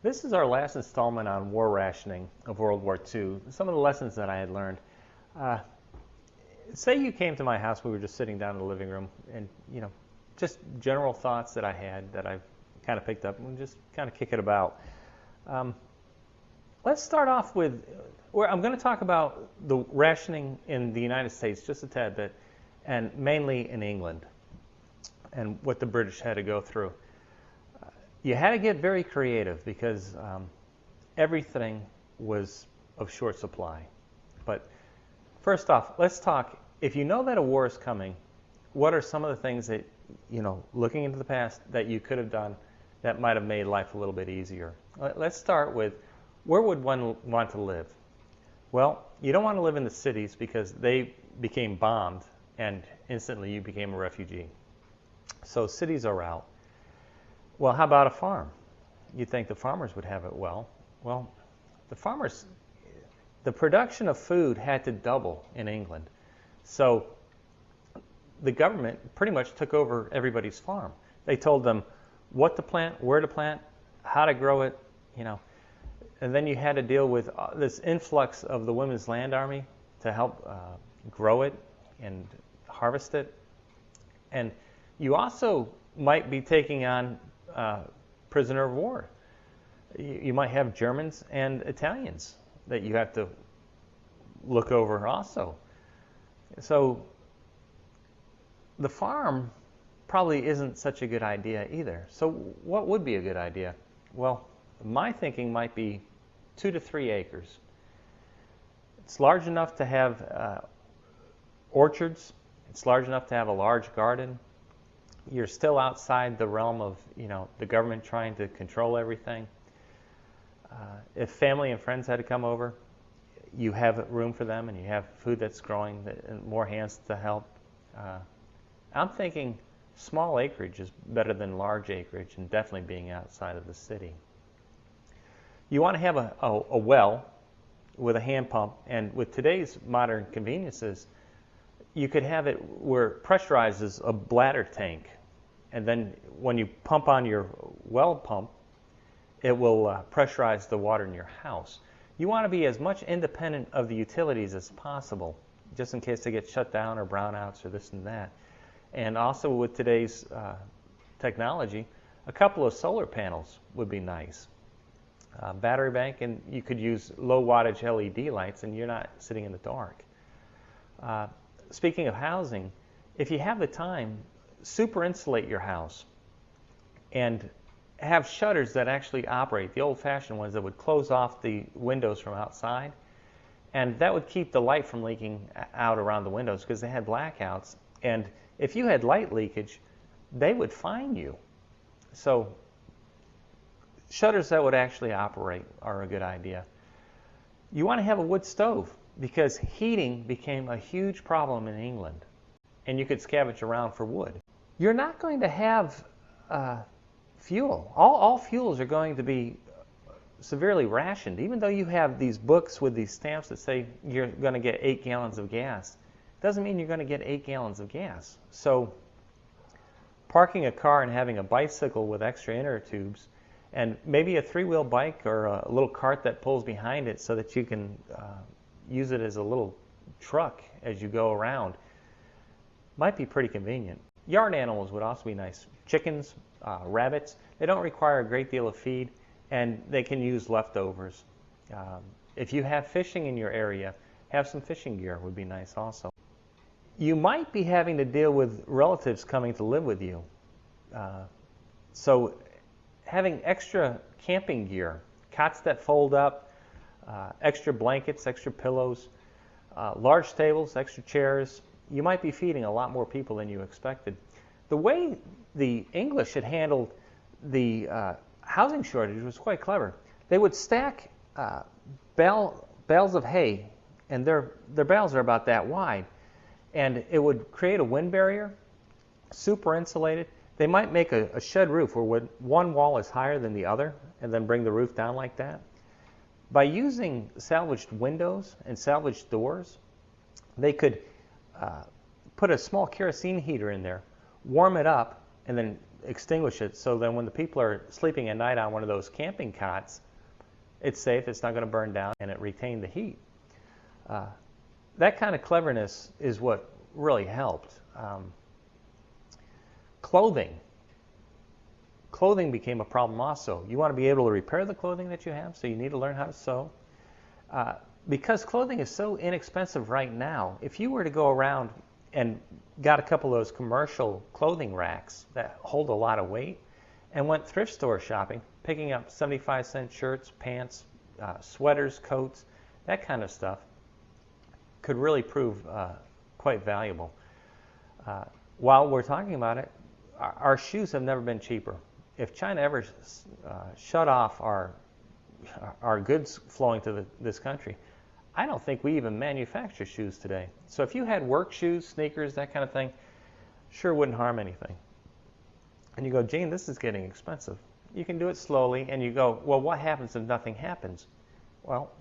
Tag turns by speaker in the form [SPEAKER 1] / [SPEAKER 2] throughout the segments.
[SPEAKER 1] This is our last installment on war rationing of World War II. Some of the lessons that I had learned. Uh, Say you came to my house, we were just sitting down in the living room, and just general thoughts that I had that I've kind of picked up and just kind of kick it about. Um, let's start off with where I'm going to talk about the rationing in the United States just a tad bit, and mainly in England, and what the British had to go through. You had to get very creative because everything was of short supply. But first off, let's talk. If you know that a war is coming, what are some of the things that, looking into the past, that you could have done that might have made life a little bit easier? Let's start with, where would one want to live? Well, you don't want to live in the cities because they became bombed and instantly you became a refugee. So cities are out. Well, how about a farm? You'd think the farmers would have it well. Well, the production of food had to double in England. So the government pretty much took over everybody's farm. They told them what to plant, where to plant, how to grow it, and then you had to deal with this influx of the Women's Land Army to help grow it and harvest it. And you also might be taking on prisoner of war. You might have Germans and Italians that you have to look over also. So the farm probably isn't such a good idea either. So what would be a good idea? Well, my thinking might be 2 to 3 acres. It's large enough to have orchards. It's large enough to have a large garden. You're still outside the realm of the government trying to control everything. If family and friends had to come over, you have room for them and you have food that's growing and more hands to help. I'm thinking small acreage is better than large acreage, and definitely being outside of the city. You want to have a well with a hand pump, and with today's modern conveniences, you could have it where it pressurizes a bladder tank, and then when you pump on your well pump, it will pressurize the water in your house. You want to be as much independent of the utilities as possible, just in case they get shut down or brownouts or this and that. And also with today's technology, a couple of solar panels would be nice. Battery bank, and you could use low wattage LED lights and you're not sitting in the dark. Speaking of housing, if you have the time, super insulate your house and have shutters that actually operate, the old-fashioned ones that would close off the windows from outside, and that would keep the light from leaking out around the windows because they had blackouts, and if you had light leakage, they would fine you. So shutters that would actually operate are a good idea. You want to have a wood stove because heating became a huge problem in England, and you could scavenge around for wood. You're not going to have fuel. All fuels are going to be severely rationed. Even though you have these books with these stamps that say you're going to get 8 gallons of gas, doesn't mean you're going to get 8 gallons of gas. So parking a car and having a bicycle with extra inner tubes and maybe a 3-wheel bike or a little cart that pulls behind it so that you can use it as a little truck as you go around might be pretty convenient. Yard animals would also be nice. Chickens, rabbits, they don't require a great deal of feed and they can use leftovers. If you have fishing in your area, have some fishing gear would be nice also. You might be having to deal with relatives coming to live with you. So having extra camping gear, cots that fold up, extra blankets, extra pillows, large tables, extra chairs. You might be feeding a lot more people than you expected. The way the English had handled the housing shortage was quite clever. They would stack bales of hay, and their bales are about that wide, and it would create a wind barrier, super insulated. They might make a shed roof where one wall is higher than the other, and then bring the roof down like that. By using salvaged windows and salvaged doors, they could put a small kerosene heater in there, warm it up, and then extinguish it, so then when the people are sleeping at night on one of those camping cots, it's safe, it's not going to burn down, and it retained the heat. That kind of cleverness is what really helped. Clothing became a problem also. You want to be able to repair the clothing that you have, so you need to learn how to sew. Because clothing is so inexpensive right now, if you were to go around and got a couple of those commercial clothing racks that hold a lot of weight and went thrift store shopping, picking up 75-cent shirts, pants, sweaters, coats, that kind of stuff, could really prove quite valuable. While we're talking about it, our shoes have never been cheaper. If China ever shut off our goods flowing to this country, I don't think we even manufacture shoes today. So if you had work shoes, sneakers, that kind of thing, sure wouldn't harm anything. And you go, Gene, this is getting expensive. You can do it slowly, and you go, well, what happens if nothing happens? Well,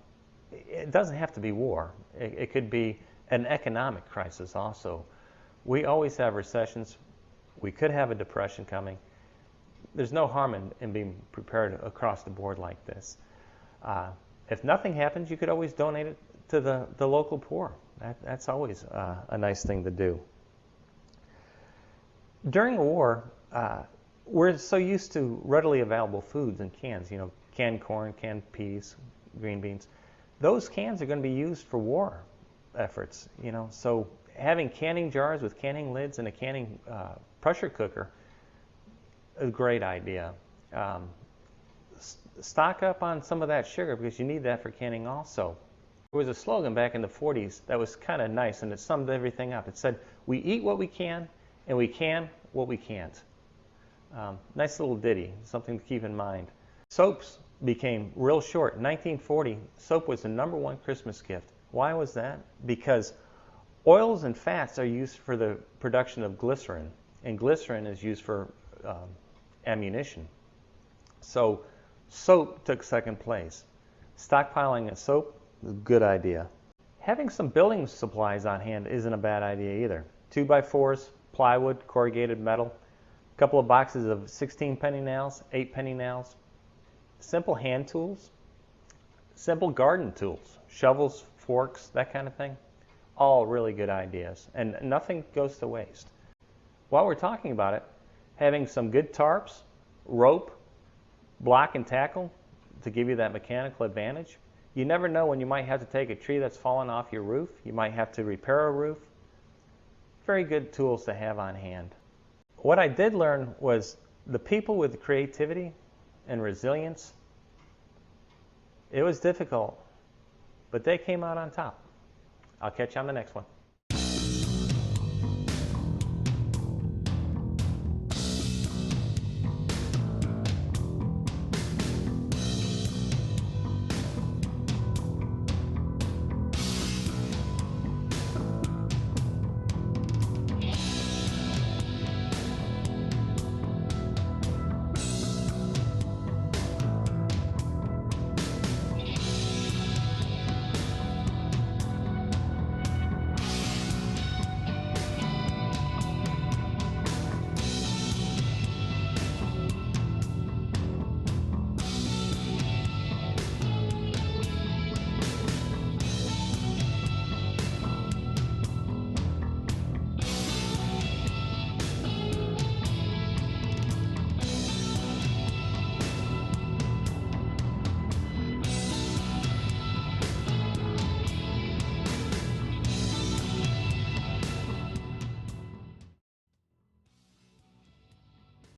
[SPEAKER 1] it doesn't have to be war. It could be an economic crisis also. We always have recessions. We could have a depression coming. There's no harm in being prepared across the board like this. If nothing happens, you could always donate it to the local poor. That's always a nice thing to do. During the war, we're so used to readily available foods in cans, canned corn, canned peas, green beans. Those cans are going to be used for war efforts, so having canning jars with canning lids and a canning pressure cooker is a great idea. Stock up on some of that sugar because you need that for canning also. There was a slogan back in the 40s that was kind of nice, and it summed everything up. It said, we eat what we can, and we can what we can't. Nice little ditty, something to keep in mind. Soaps became real short. In 1940, soap was the #1 Christmas gift. Why was that? Because oils and fats are used for the production of glycerin, and glycerin is used for ammunition. So soap took second place. Stockpiling of soap is a good idea. Having some building supplies on hand isn't a bad idea either. 2x4s, plywood, corrugated metal, a couple of boxes of 16 penny nails, 8 penny nails, simple hand tools, simple garden tools, shovels, forks, that kind of thing. All really good ideas, and nothing goes to waste. While we're talking about it, having some good tarps, rope, block and tackle to give you that mechanical advantage. You never know when you might have to take a tree that's fallen off your roof. You might have to repair a roof. Very good tools to have on hand. What I did learn was the people with creativity and resilience, it was difficult, but they came out on top. I'll catch you on the next one.